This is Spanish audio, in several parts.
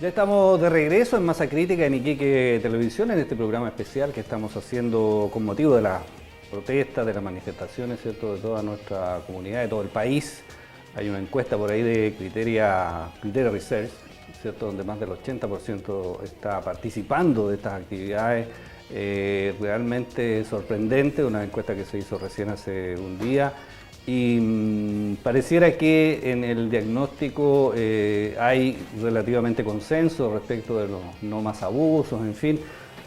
Ya estamos de regreso en Masa Crítica en Iquique Televisión, en este programa especial que estamos haciendo con motivo de las protestas, de las manifestaciones, ¿cierto?, de toda nuestra comunidad, de todo el país. Hay una encuesta por ahí de Criteria Research, ¿cierto?, donde más del 80% está participando de estas actividades. Realmente sorprendente, una encuesta que se hizo recién hace un día. Y pareciera que en el diagnóstico hay relativamente consenso respecto de los no más abusos, en fin.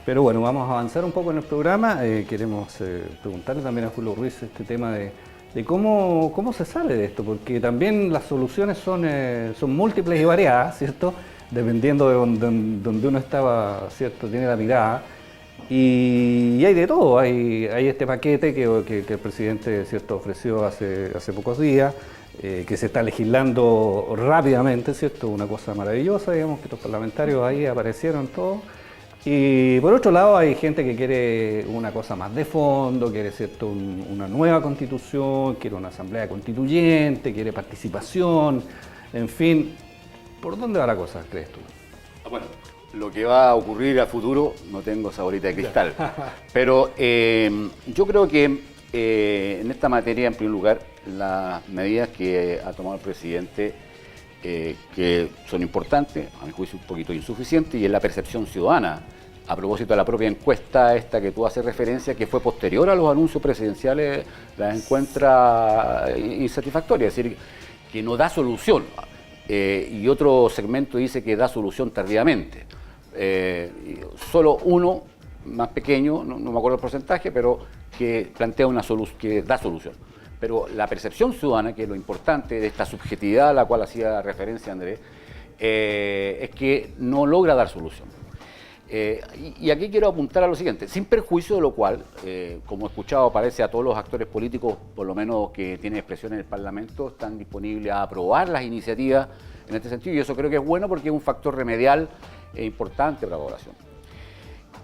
Pero bueno, vamos a avanzar un poco en el programa. Queremos preguntarle también a Julio Ruiz este tema de cómo se sale de esto, porque también las soluciones son múltiples y variadas, ¿cierto? Dependiendo de donde uno estaba, ¿cierto?, tiene la mirada. Y hay de todo, hay este paquete que el presidente, ¿cierto?, ofreció hace pocos días, que se está legislando rápidamente, ¿cierto?, una cosa maravillosa, digamos, que los parlamentarios ahí aparecieron todos. Y por otro lado hay gente que quiere una cosa más de fondo, quiere, ¿cierto?, una nueva constitución, quiere una asamblea constituyente, quiere participación, en fin. ¿Por dónde va la cosa, crees tú? Bueno, lo que va a ocurrir a futuro no tengo esa bolita de cristal, pero yo creo que en esta materia, en primer lugar, las medidas que ha tomado el presidente, que son importantes, a mi juicio un poquito insuficientes, y es la percepción ciudadana, a propósito de la propia encuesta esta que tú haces referencia, que fue posterior a los anuncios presidenciales, la encuentra insatisfactoria, es decir, que no da solución. Y otro segmento dice que da solución tardíamente. Solo uno, más pequeño, no me acuerdo el porcentaje, pero que plantea una solución, que da solución. Pero la percepción ciudadana, que es lo importante de esta subjetividad a la cual hacía referencia Andrés, es que no logra dar solución. Y aquí quiero apuntar a lo siguiente, sin perjuicio de lo cual, como he escuchado, parece a todos los actores políticos, por lo menos que tienen expresión en el Parlamento, están disponibles a aprobar las iniciativas en este sentido, y eso creo que es bueno porque es un factor remedial importante para la población.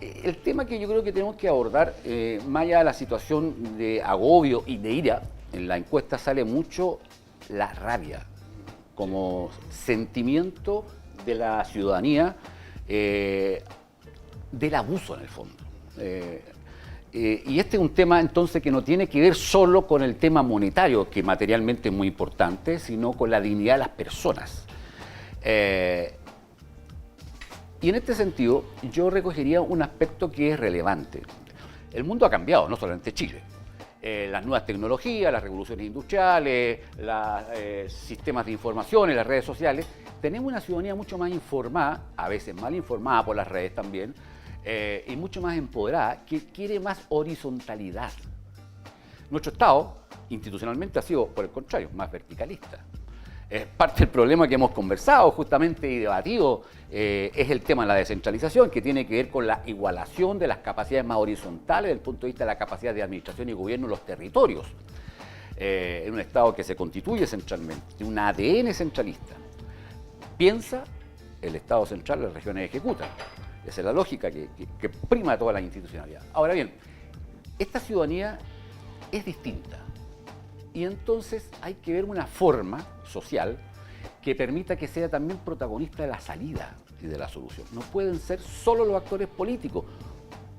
El tema que yo creo que tenemos que abordar, más allá de la situación de agobio y de ira, en la encuesta sale mucho la rabia como sentimiento de la ciudadanía, del abuso en el fondo. Y este es un tema entonces que no tiene que ver solo con el tema monetario, que materialmente es muy importante, sino con la dignidad de las personas. Y en este sentido, yo recogería un aspecto que es relevante. El mundo ha cambiado, no solamente Chile. Las nuevas tecnologías, las revoluciones industriales, los sistemas de información, las redes sociales. Tenemos una ciudadanía mucho más informada, a veces mal informada por las redes también, y mucho más empoderada, que quiere más horizontalidad. Nuestro Estado, institucionalmente, ha sido, por el contrario, más verticalista. Parte del problema que hemos conversado justamente y debatido es el tema de la descentralización, que tiene que ver con la igualación de las capacidades más horizontales desde el punto de vista de la capacidad de administración y gobierno en los territorios. En un Estado que se constituye centralmente, tiene un ADN centralista. Piensa el Estado central, las regiones ejecutan. Esa es la lógica que prima toda la institucionalidad. Ahora bien, esta ciudadanía es distinta. Y entonces hay que ver una forma social que permita que sea también protagonista de la salida y de la solución. No pueden ser solo los actores políticos,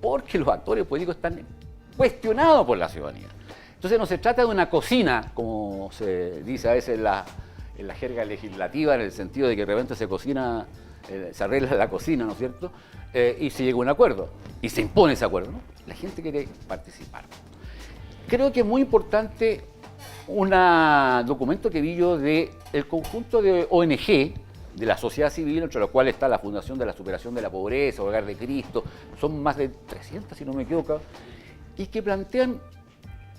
porque los actores políticos están cuestionados por la ciudadanía. Entonces no se trata de una cocina, como se dice a veces en la jerga legislativa, en el sentido de que de repente se cocina, se arregla la cocina, ¿no es cierto? Y se llega a un acuerdo, y se impone ese acuerdo, ¿no? La gente quiere participar. Creo que es muy importante un documento que vi yo del conjunto de ONG de la sociedad civil, entre los cuales está la Fundación de la Superación de la Pobreza, Hogar de Cristo, son más de 300 si no me equivoco, y que plantean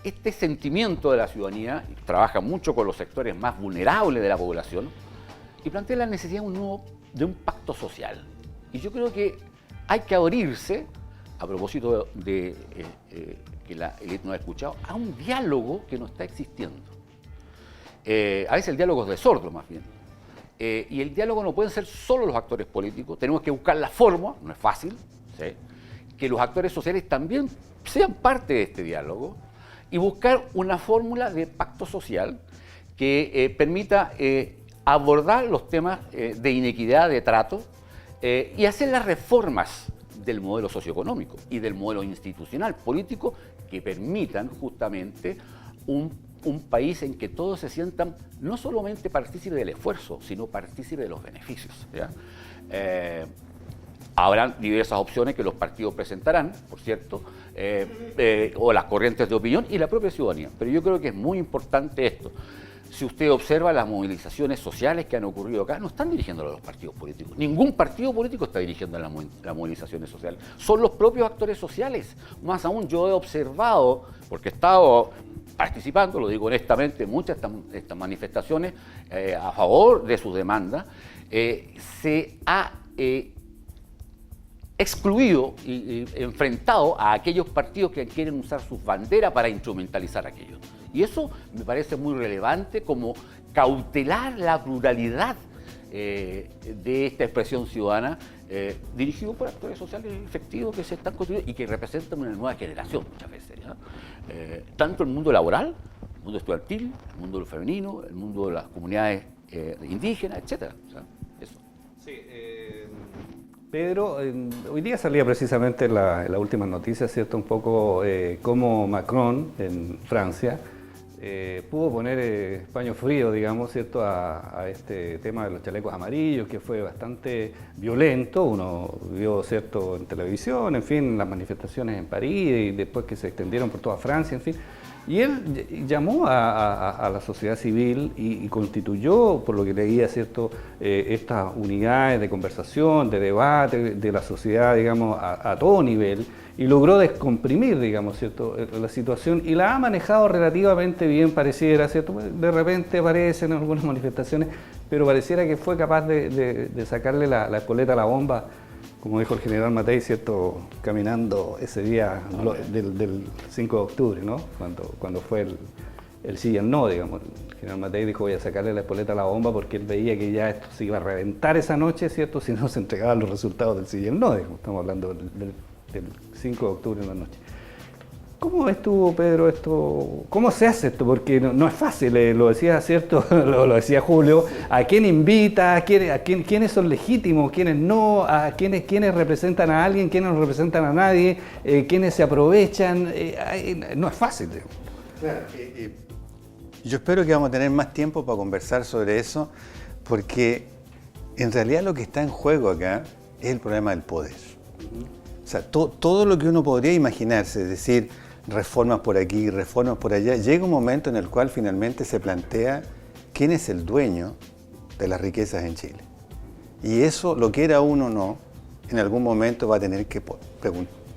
este sentimiento de la ciudadanía, y trabajan mucho con los sectores más vulnerables de la población, y plantean la necesidad de un pacto social. Y yo creo que hay que abrirse, a propósito de que la élite no ha escuchado, a un diálogo que no está existiendo. A veces el diálogo es de sordo, más bien. Y el diálogo no pueden ser solo los actores políticos, tenemos que buscar la forma, no es fácil, ¿sí?, que los actores sociales también sean parte de este diálogo y buscar una fórmula de pacto social que permita abordar los temas de inequidad de trato y hacer las reformas del modelo socioeconómico y del modelo institucional político que permitan justamente un país en que todos se sientan no solamente partícipes del esfuerzo, sino partícipes de los beneficios, ¿ya? Habrán diversas opciones que los partidos presentarán, por cierto, o las corrientes de opinión y la propia ciudadanía. Pero yo creo que es muy importante esto. Si usted observa las movilizaciones sociales que han ocurrido acá, no están dirigiéndolo a los partidos políticos. Ningún partido político está dirigiendo las movilizaciones sociales. Son los propios actores sociales. Más aún, yo he observado, porque he estado participando, lo digo honestamente, muchas de estas manifestaciones a favor de sus demandas, se ha excluido y enfrentado a aquellos partidos que quieren usar sus banderas para instrumentalizar aquello. Y eso me parece muy relevante como cautelar la pluralidad de esta expresión ciudadana dirigido por actores sociales efectivos que se están construyendo y que representan una nueva generación muchas veces, ¿ya? Tanto el mundo laboral, el mundo estudiantil, el mundo femenino, el mundo de las comunidades indígenas, etc. O sea, eso. Sí, Pedro, hoy día salía precisamente en la última noticia, ¿cierto? Un poco cómo Macron en Francia pudo poner paño frío, digamos, ¿cierto? A este tema de los chalecos amarillos, que fue bastante violento. Uno vio, ¿cierto?, en televisión, en fin, las manifestaciones en París y después que se extendieron por toda Francia, en fin. Y él llamó a la sociedad civil y constituyó, por lo que leía, ¿cierto?, estas unidades de conversación, de debate de la sociedad, digamos, a todo nivel, y logró descomprimir, digamos, ¿cierto?, la situación, y la ha manejado relativamente bien, pareciera, ¿cierto? De repente aparecen algunas manifestaciones, pero pareciera que fue capaz de sacarle la espoleta a la bomba, como dijo el general Matei, ¿cierto?, caminando ese día del 5 de octubre, ¿no? Cuando fue el sí y el no, digamos. El general Matei dijo, voy a sacarle la espoleta a la bomba porque él veía que ya esto se iba a reventar esa noche, ¿cierto?, si no se entregaban los resultados del sí y el no, digamos. Estamos hablando del 5 de octubre en la noche. ¿Cómo ves tú, Pedro, esto? ¿Cómo se hace esto? Porque no es fácil, lo decía, ¿cierto? lo decía Julio. ¿A quién invita? ¿Quiénes son legítimos? ¿Quiénes no? ¿Quiénes representan a alguien? ¿Quiénes no representan a nadie? ¿Quiénes se aprovechan? No es fácil. Claro, yo espero que vamos a tener más tiempo para conversar sobre eso, porque en realidad lo que está en juego acá es el problema del poder. O sea, todo lo que uno podría imaginarse, es decir, reformas por aquí, reformas por allá, llega un momento en el cual finalmente se plantea quién es el dueño de las riquezas en Chile. Y eso, lo quiera uno o no, en algún momento va a tener que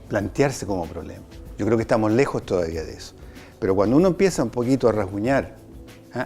plantearse como problema. Yo creo que estamos lejos todavía de eso. Pero cuando uno empieza un poquito a rasguñar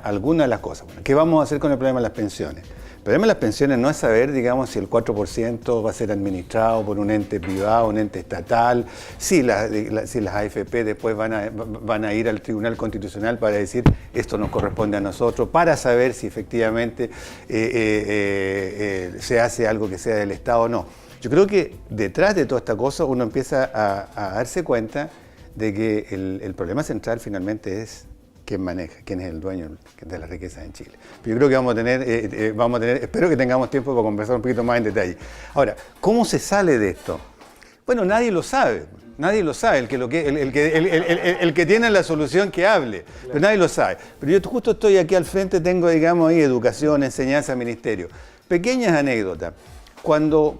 algunas de las cosas, bueno, ¿qué vamos a hacer con el problema de las pensiones? El problema de las pensiones no es saber, digamos, si el 4% va a ser administrado por un ente privado, un ente estatal, si las AFP después van a ir al Tribunal Constitucional para decir esto nos corresponde a nosotros, para saber si efectivamente se hace algo que sea del Estado o no. Yo creo que detrás de toda esta cosa uno empieza a darse cuenta de que el problema central finalmente es quién maneja, quién es el dueño de las riquezas en Chile. Pero yo creo que vamos a tener, espero que tengamos tiempo para conversar un poquito más en detalle. Ahora, ¿cómo se sale de esto? Bueno, nadie lo sabe, el que tiene la solución que hable, pero nadie lo sabe. Pero yo justo estoy aquí al frente, tengo, digamos, ahí educación, enseñanza, ministerio. Pequeñas anécdotas. Cuando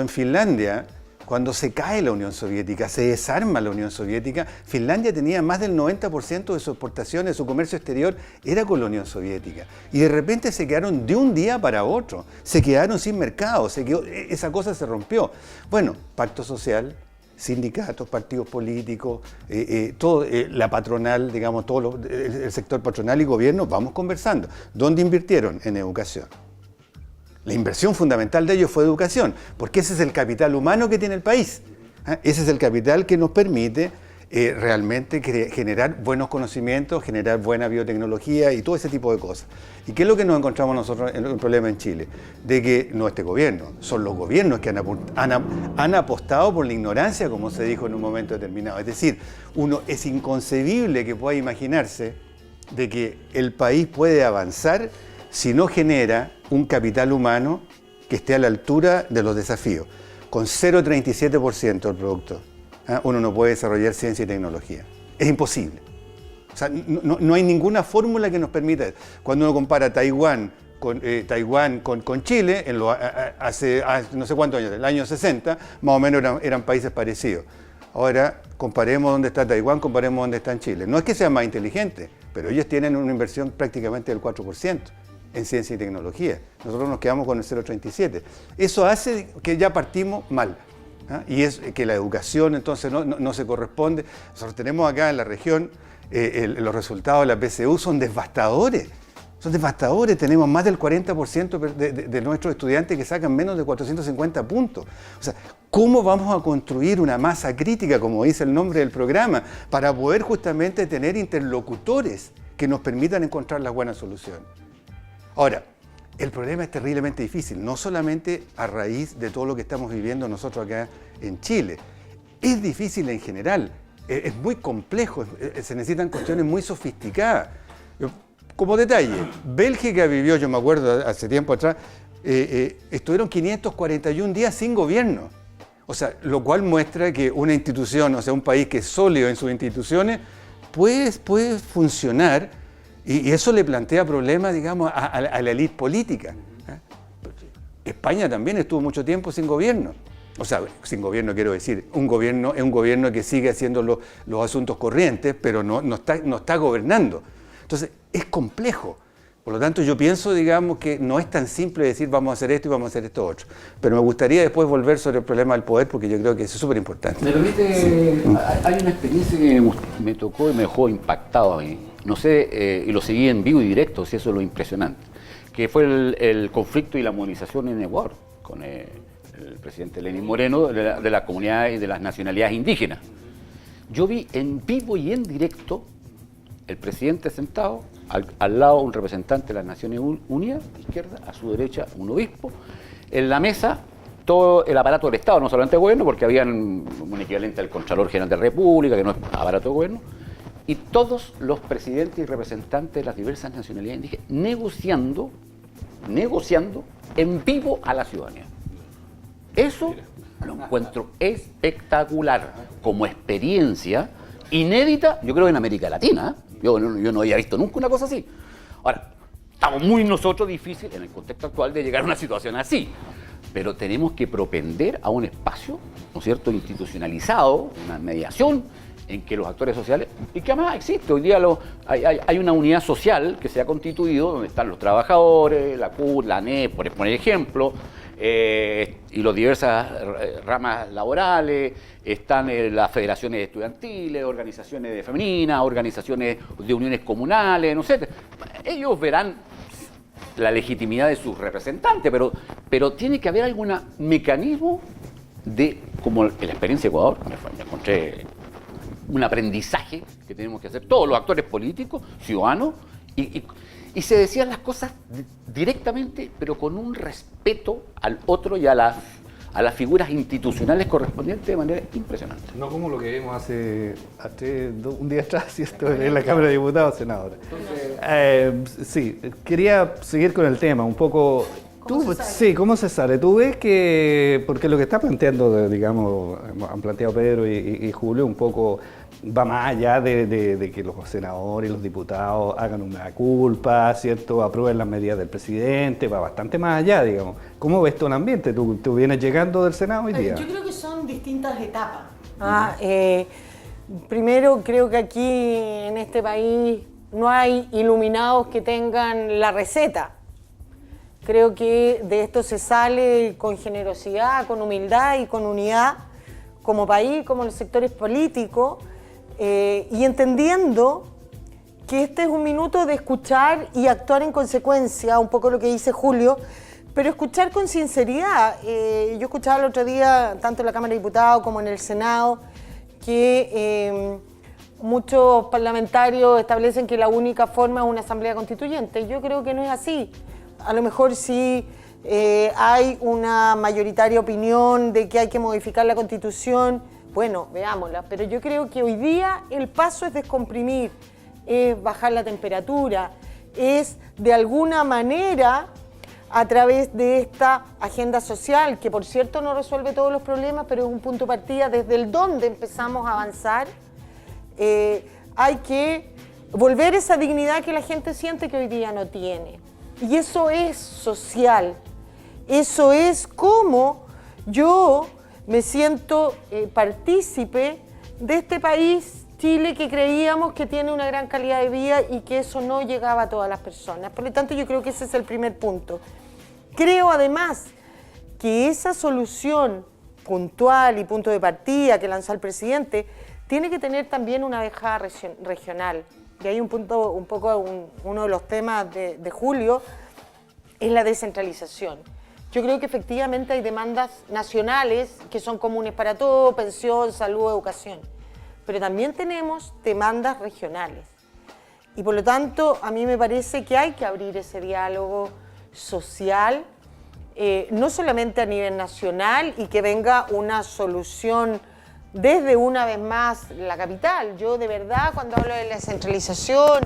en Finlandia, cuando se cae la Unión Soviética, se desarma la Unión Soviética, Finlandia tenía más del 90% de sus exportaciones, de su comercio exterior, era con la Unión Soviética. Y de repente se quedaron de un día para otro, se quedaron sin mercado, esa cosa se rompió. Bueno, pacto social, sindicatos, partidos políticos, todo, la patronal, digamos, el sector patronal y gobierno, vamos conversando. ¿Dónde invirtieron? En educación. La inversión fundamental de ellos fue educación, porque ese es el capital humano que tiene el país. Ese es el capital que nos permite realmente generar buenos conocimientos, generar buena biotecnología y todo ese tipo de cosas. ¿Y qué es lo que nos encontramos nosotros en el problema en Chile? De que no este gobierno, son los gobiernos que han apostado por la ignorancia, como se dijo en un momento determinado. Es decir, es inconcebible que pueda imaginarse de que el país puede avanzar si no genera un capital humano que esté a la altura de los desafíos. Con 0,37% del producto, uno no puede desarrollar ciencia y tecnología. Es imposible. O sea, no hay ninguna fórmula que nos permita. Cuando uno compara Taiwán con Chile, hace no sé cuántos años, el año 60, más o menos eran países parecidos. Ahora, comparemos dónde está Taiwán, comparemos dónde está Chile. No es que sean más inteligentes, pero ellos tienen una inversión prácticamente del 4% en ciencia y tecnología. Nosotros nos quedamos con el 0,37. Eso hace que ya partimos mal. Y es que la educación entonces no se corresponde. Nosotros tenemos acá en la región, los resultados de la PSU son devastadores. Son devastadores, tenemos más del 40% de nuestros estudiantes que sacan menos de 450 puntos. O sea, ¿cómo vamos a construir una masa crítica, como dice el nombre del programa, para poder justamente tener interlocutores que nos permitan encontrar las buenas soluciones? Ahora, el problema es terriblemente difícil, no solamente a raíz de todo lo que estamos viviendo nosotros acá en Chile. Es difícil en general, es muy complejo, se necesitan cuestiones muy sofisticadas. Como detalle, Bélgica vivió, yo me acuerdo hace tiempo atrás, estuvieron 541 días sin gobierno. O sea, lo cual muestra que una institución, o sea, un país que es sólido en sus instituciones, puede funcionar y eso le plantea problemas, digamos, a la élite política. España también estuvo mucho tiempo sin gobierno. O sea, sin gobierno quiero decir, es un gobierno que sigue haciendo los asuntos corrientes, pero no está gobernando. Entonces, es complejo. Por lo tanto, yo pienso, digamos, que no es tan simple decir vamos a hacer esto y vamos a hacer esto otro. Pero me gustaría después volver sobre el problema del poder, porque yo creo que eso es súper importante. ¿Me permite? Sí. Hay una experiencia que me tocó y me dejó impactado a mí. No sé, y lo seguí en vivo y directo, si eso es lo impresionante. Que fue el conflicto y la movilización en Ecuador con el presidente Lenín Moreno de la comunidad y de las nacionalidades indígenas. Yo vi en vivo y en directo el presidente sentado, al lado un representante de las Naciones Unidas, a la izquierda, a su derecha un obispo, en la mesa todo el aparato del Estado, no solamente el gobierno, porque habían un equivalente al Contralor General de la República, que no es aparato de gobierno, y todos los presidentes y representantes de las diversas nacionalidades indígenas negociando en vivo a la ciudadanía. Eso lo encuentro espectacular, como experiencia inédita, yo creo, en América Latina. Yo no había visto nunca una cosa así. Ahora, estamos muy nosotros difícil en el contexto actual de llegar a una situación así, pero tenemos que propender a un espacio, ¿no es cierto?, institucionalizado, una mediación en que los actores sociales, y que además existe, hoy día hay una unidad social que se ha constituido, donde están los trabajadores, la CUT, la ANEP, por poner ejemplo, y las diversas ramas laborales, están las federaciones estudiantiles, organizaciones femeninas, organizaciones de uniones comunales, no sé. Ellos verán la legitimidad de sus representantes, pero tiene que haber algún mecanismo de, como en la experiencia de Ecuador, me encontré un aprendizaje que tenemos que hacer todos los actores políticos, ciudadanos, y se decían las cosas directamente, pero con un respeto al otro y a las figuras institucionales correspondientes de manera impresionante. No como lo que vimos hace un día atrás, ¿cierto? En la Cámara de Diputados, senadora. Sí, quería seguir con el tema un poco. Sí, ¿cómo se sale? Tú ves que, porque lo que está planteando, digamos, han planteado Pedro y Julio, un poco va más allá de que los senadores y los diputados hagan una culpa, ¿cierto? Aprueben las medidas del presidente, va bastante más allá, digamos. ¿Cómo ves tú el ambiente? ¿Tú vienes llegando del Senado hoy día? Yo creo que son distintas etapas. Primero, creo que aquí en este país no hay iluminados que tengan la receta. Creo que de esto se sale con generosidad, con humildad y con unidad como país, como los sectores políticos, y entendiendo que este es un minuto de escuchar y actuar en consecuencia, un poco lo que dice Julio, pero escuchar con sinceridad. Yo escuchaba el otro día, tanto en la Cámara de Diputados como en el Senado, que muchos parlamentarios establecen que la única forma es una asamblea constituyente. Yo creo que no es así. A lo mejor sí hay una mayoritaria opinión de que hay que modificar la Constitución, bueno, veámosla, pero yo creo que hoy día el paso es descomprimir, es bajar la temperatura, es de alguna manera a través de esta agenda social, que por cierto no resuelve todos los problemas, pero es un punto de partida desde el donde empezamos a avanzar. Hay que volver esa dignidad que la gente siente que hoy día no tiene. Y eso es social. Eso es como yo me siento partícipe de este país, Chile, que creíamos que tiene una gran calidad de vida y que eso no llegaba a todas las personas. Por lo tanto, yo creo que ese es el primer punto. Creo además que esa solución puntual y punto de partida que lanzó el presidente tiene que tener también una dejada regional. Y hay un punto, uno de los temas de julio es la descentralización. Yo creo que efectivamente hay demandas nacionales que son comunes para todos, pensión, salud, educación. Pero también tenemos demandas regionales. Y por lo tanto, a mí me parece que hay que abrir ese diálogo social, no solamente a nivel nacional y que venga una solución desde una vez más la capital. Yo de verdad cuando hablo de la descentralización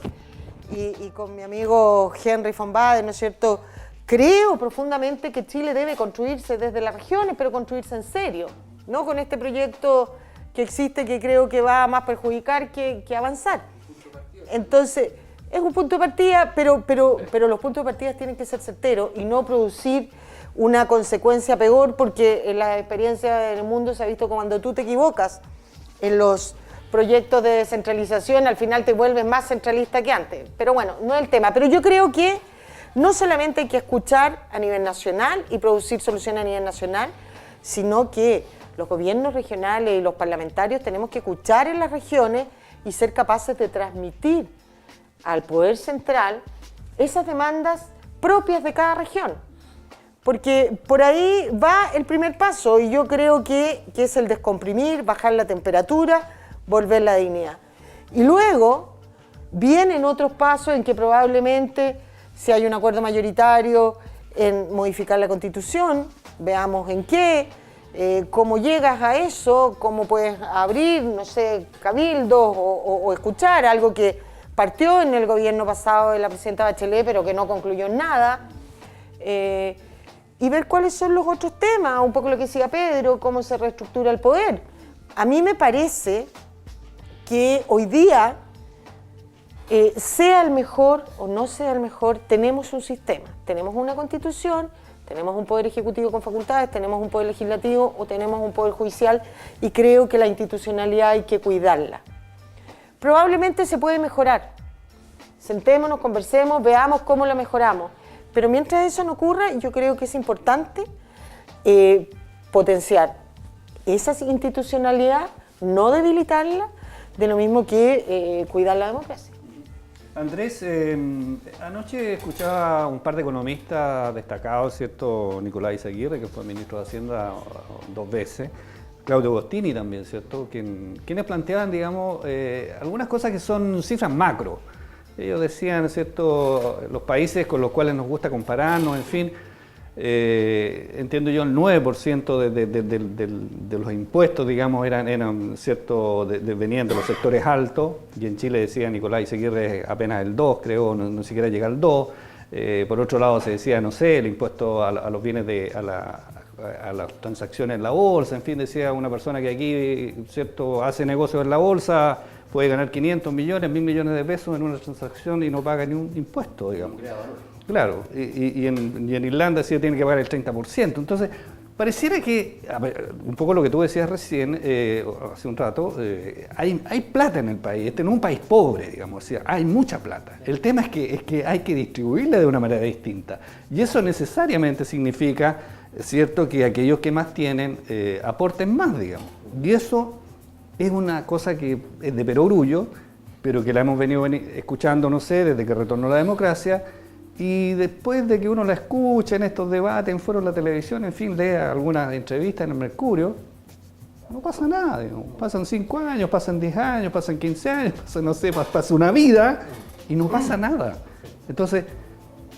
y con mi amigo Henry von Baden, ¿no es cierto?, creo profundamente que Chile debe construirse desde las regiones, pero construirse en serio, no con este proyecto que existe que creo que va a más perjudicar que avanzar. Entonces, es un punto de partida, pero los puntos de partida tienen que ser certeros y no producir una consecuencia peor, porque en la experiencia del mundo se ha visto que cuando tú te equivocas en los proyectos de descentralización, al final te vuelves más centralista que antes. Pero bueno, no es el tema. Pero yo creo que no solamente hay que escuchar a nivel nacional y producir soluciones a nivel nacional, sino que los gobiernos regionales y los parlamentarios tenemos que escuchar en las regiones y ser capaces de transmitir al poder central esas demandas propias de cada región. Porque por ahí va el primer paso y yo creo que es el descomprimir, bajar la temperatura, volver la dignidad. Y luego vienen otros pasos en que probablemente, si hay un acuerdo mayoritario en modificar la Constitución, veamos en qué, cómo llegas a eso, cómo puedes abrir, no sé, cabildos o escuchar algo que partió en el gobierno pasado de la presidenta Bachelet, pero que no concluyó en nada, y ver cuáles son los otros temas, un poco lo que decía Pedro, cómo se reestructura el poder. A mí me parece que hoy día, sea el mejor o no sea el mejor, tenemos un sistema, tenemos una constitución, tenemos un poder ejecutivo con facultades, tenemos un poder legislativo o tenemos un poder judicial y creo que la institucionalidad hay que cuidarla. Probablemente se puede mejorar, sentémonos, conversemos, veamos cómo lo mejoramos, pero mientras eso no ocurra, yo creo que es importante potenciar esa institucionalidad, no debilitarla, de lo mismo que cuidar la democracia. Andrés, anoche escuchaba un par de economistas destacados, ¿cierto? Nicolás Izaguirre, que fue ministro de Hacienda 2 veces, Claudio Agostini también, ¿cierto? Quienes planteaban, digamos, algunas cosas que son cifras macro. Ellos decían, ¿cierto?, los países con los cuales nos gusta compararnos, en fin, entiendo yo, el 9% de los impuestos, digamos, eran ¿cierto?, venían de los sectores altos, y en Chile decía Nicolás Izaguirre apenas el 2, creo, no siquiera llega al 2. Por otro lado se decía, no sé, el impuesto a los bienes a las transacciones en la bolsa, en fin, decía una persona que aquí, ¿cierto?, hace negocios en la bolsa, puede ganar 500 millones, 1.000 millones de pesos en una transacción y no paga ni un impuesto, digamos. Claro, y en Irlanda sí tiene que pagar el 30%. Entonces, pareciera que, un poco lo que tú decías recién, hace un rato, hay plata en el país. Este no es un país pobre, digamos, o sea, hay mucha plata. El tema es que hay que distribuirla de una manera distinta. Y eso necesariamente significa, ¿cierto?, que aquellos que más tienen aporten más, digamos. Y eso es una cosa que es de perogrullo, pero que la hemos venido escuchando, no sé, desde que retornó la democracia. Y después de que uno la escucha en estos debates, en foros de la televisión, en fin, lea algunas entrevistas en el Mercurio, no pasa nada, digamos. Pasan 5 años, pasan 10 años, pasan 15 años, no sé, pasa una vida y no pasa nada. Entonces,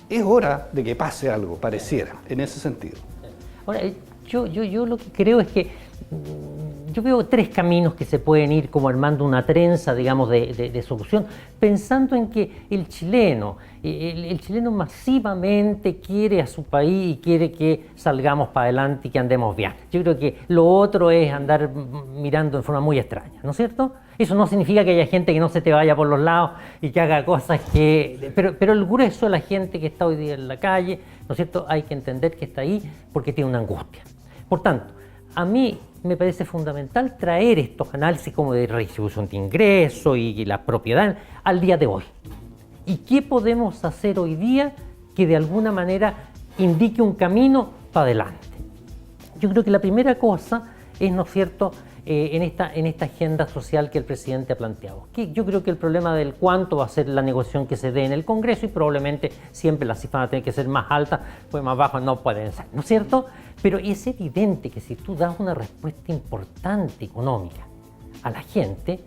es hora de que pase algo, pareciera, en ese sentido. Ahora, yo lo que creo es que yo veo tres caminos que se pueden ir como armando una trenza, digamos, de solución, pensando en que el chileno masivamente quiere a su país y quiere que salgamos para adelante y que andemos bien. Yo creo que lo otro es andar mirando de forma muy extraña, ¿no es cierto? Eso no significa que haya gente que no se te vaya por los lados y que haga cosas que... Pero el grueso de la gente que está hoy día en la calle, ¿no es cierto?, hay que entender que está ahí porque tiene una angustia. Por tanto, a mí me parece fundamental traer estos análisis como de redistribución de ingresos y la propiedad al día de hoy. ¿Y qué podemos hacer hoy día que de alguna manera indique un camino para adelante? Yo creo que la primera cosa es, ¿no es cierto?, en esta agenda social que el presidente ha planteado. Yo creo que el problema del cuánto va a ser la negociación que se dé en el Congreso y probablemente siempre las cifras van a tener que ser más altas, pues más bajas no pueden ser, ¿no es cierto? Pero es evidente que si tú das una respuesta importante económica a la gente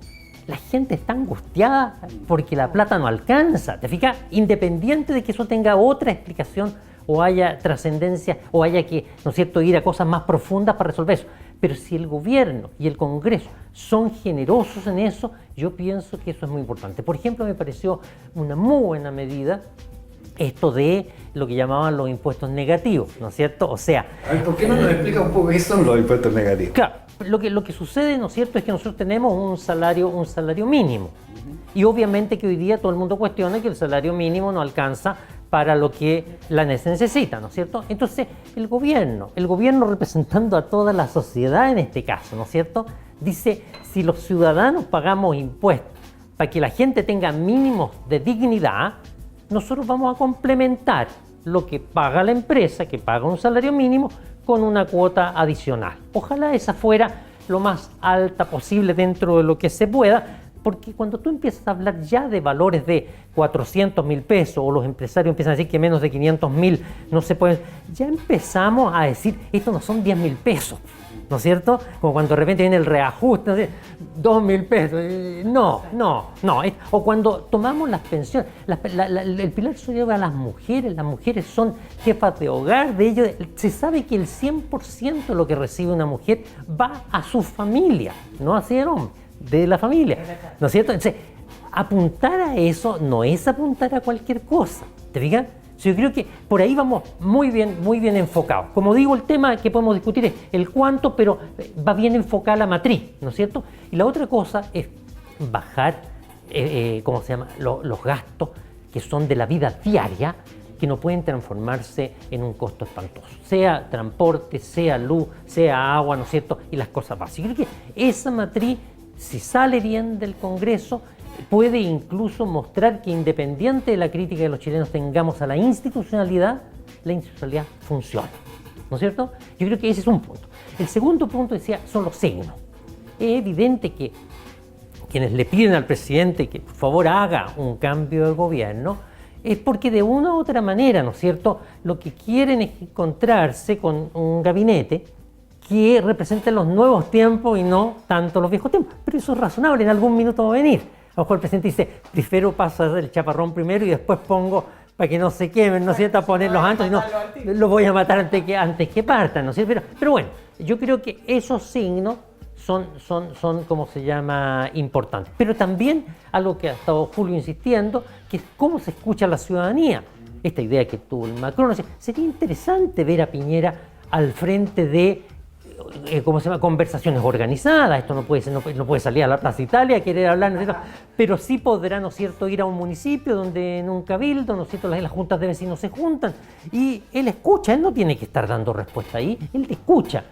está angustiada porque la plata no alcanza, ¿te fijas? Independiente de que eso tenga otra explicación o haya trascendencia o haya que, ¿no es cierto?, ir a cosas más profundas para resolver eso. Pero si el gobierno y el Congreso son generosos en eso, yo pienso que eso es muy importante. Por ejemplo, me pareció una muy buena medida esto de lo que llamaban los impuestos negativos, ¿no es cierto? O sea... A ver, ¿por qué no nos explica un poco qué son los impuestos negativos? Claro, lo que sucede, ¿no es cierto?, es que nosotros tenemos un salario mínimo. Y obviamente que hoy día todo el mundo cuestiona que el salario mínimo no alcanza para lo que la necesita, ¿no es cierto? Entonces, el gobierno representando a toda la sociedad en este caso, ¿no es cierto?, dice, si los ciudadanos pagamos impuestos para que la gente tenga mínimos de dignidad, nosotros vamos a complementar lo que paga la empresa, que paga un salario mínimo, con una cuota adicional. Ojalá esa fuera lo más alta posible dentro de lo que se pueda, porque cuando tú empiezas a hablar ya de valores de 400.000 pesos o los empresarios empiezan a decir que menos de 500.000 no se pueden, ya empezamos a decir, esto no son 10.000 pesos, ¿no es cierto? Como cuando de repente viene el reajuste, ¿no es cierto? 2.000 pesos, no. O cuando tomamos las pensiones, el pilar solidario va a las mujeres son jefas de hogar, de ellos se sabe que el 100% de lo que recibe una mujer va a su familia, no hacia el hombre, de la familia, ¿no es cierto? Entonces, apuntar a eso no es apuntar a cualquier cosa, ¿te fijas? Yo creo que por ahí vamos muy bien enfocados. Como digo, el tema que podemos discutir es el cuánto, pero va bien enfocada la matriz, ¿no es cierto? Y la otra cosa es bajar, los gastos que son de la vida diaria, que no pueden transformarse en un costo espantoso. Sea transporte, sea luz, sea agua, ¿no es cierto? Y las cosas básicas. Yo creo que esa matriz, si sale bien del Congreso, puede incluso mostrar que independiente de la crítica que los chilenos tengamos a la institucionalidad funciona, ¿no es cierto? Yo creo que ese es un punto. El segundo punto, decía, son los signos. Es evidente que quienes le piden al presidente que por favor haga un cambio de gobierno es porque de una u otra manera, ¿no es cierto?, lo que quieren es encontrarse con un gabinete que represente los nuevos tiempos y no tanto los viejos tiempos. Pero eso es razonable, en algún minuto va a venir. A lo mejor el presidente dice, prefiero pasar el chaparrón primero y después pongo, para que no se quemen, ¿no es cierto?, a ponerlos antes, y no, los voy a matar antes que partan, ¿no es cierto? Pero bueno, yo creo que esos signos son ¿cómo se llama?, importantes. Pero también algo que ha estado Julio insistiendo, que es cómo se escucha a la ciudadanía. Esta idea que tuvo el Macron, sería interesante ver a Piñera al frente de ¿cómo se llama?, conversaciones organizadas. Esto no puede salir a la Plaza Italia a querer hablar, ¿no es cierto?, pero sí podrá, ¿no es cierto?, ir a un municipio donde en un cabildo, ¿no es cierto?, las juntas de vecinos se juntan y él escucha, él no tiene que estar dando respuesta ahí, él te escucha.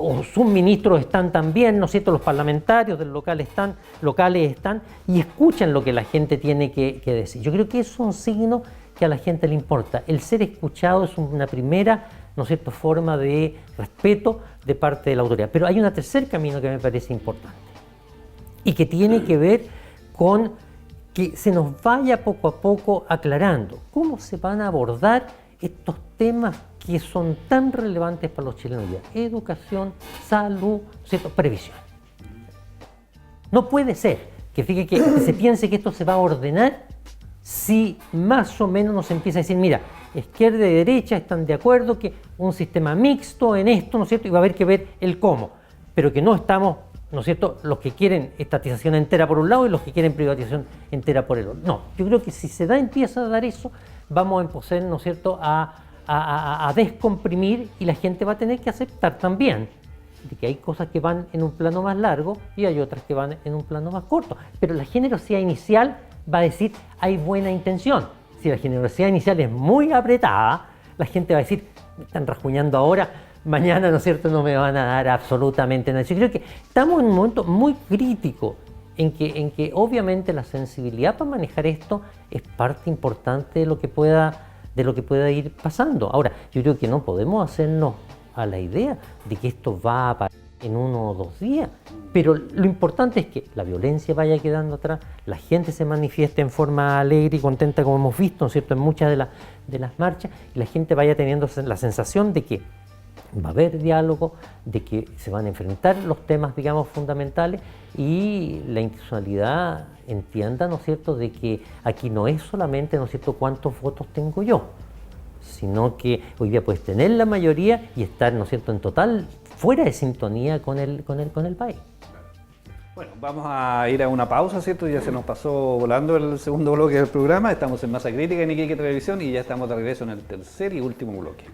O sus ministros están también, ¿no es cierto?, los parlamentarios del locales están y escuchan lo que la gente tiene que decir. Yo creo que eso es un signo que a la gente le importa. El ser escuchado es una primera, ¿no es cierto?, forma de respeto de parte de la autoridad. Pero hay un tercer camino que me parece importante y que tiene que ver con que se nos vaya poco a poco aclarando cómo se van a abordar estos temas que son tan relevantes para los chilenos hoy día: educación, salud, ¿no es cierto?, previsión. No puede ser que se piense que esto se va a ordenar si más o menos nos empieza a decir, mira, izquierda y derecha están de acuerdo que un sistema mixto en esto, ¿no es cierto?, y va a haber que ver el cómo, pero que no estamos ¿no es cierto?, los que quieren estatización entera por un lado y los que quieren privatización entera por el otro. No, yo creo que si empieza a dar eso, vamos a empezar, ¿no es cierto?, a descomprimir, y la gente va a tener que aceptar también de que hay cosas que van en un plano más largo y hay otras que van en un plano más corto. Pero la generosidad inicial va a decir, hay buena intención. Si la generosidad inicial es muy apretada, la gente va a decir, me están rajuñando ahora, mañana, ¿no es cierto?, no me van a dar absolutamente nada. Yo creo que estamos en un momento muy crítico en que obviamente la sensibilidad para manejar esto es parte importante de lo que pueda ir pasando. Ahora, yo creo que no podemos hacernos a la idea de que esto va a parar en 1 o 2 días, pero lo importante es que la violencia vaya quedando atrás, la gente se manifieste en forma alegre y contenta, como hemos visto, ¿no es cierto?, en muchas de las marchas, y la gente vaya teniendo la sensación de que va a haber diálogo, de que se van a enfrentar los temas, digamos, fundamentales, y la institucionalidad entienda, ¿no es cierto?, de que aquí no es solamente, ¿no es cierto?, cuántos votos tengo yo, sino que hoy día puedes tener la mayoría y estar, ¿no es cierto?, en total fuera de sintonía con el país. Bueno, vamos a ir a una pausa, ¿cierto? Ya se nos pasó volando el segundo bloque del programa. Estamos en Masa Crítica en Iquique Televisión y ya estamos de regreso en el tercer y último bloque.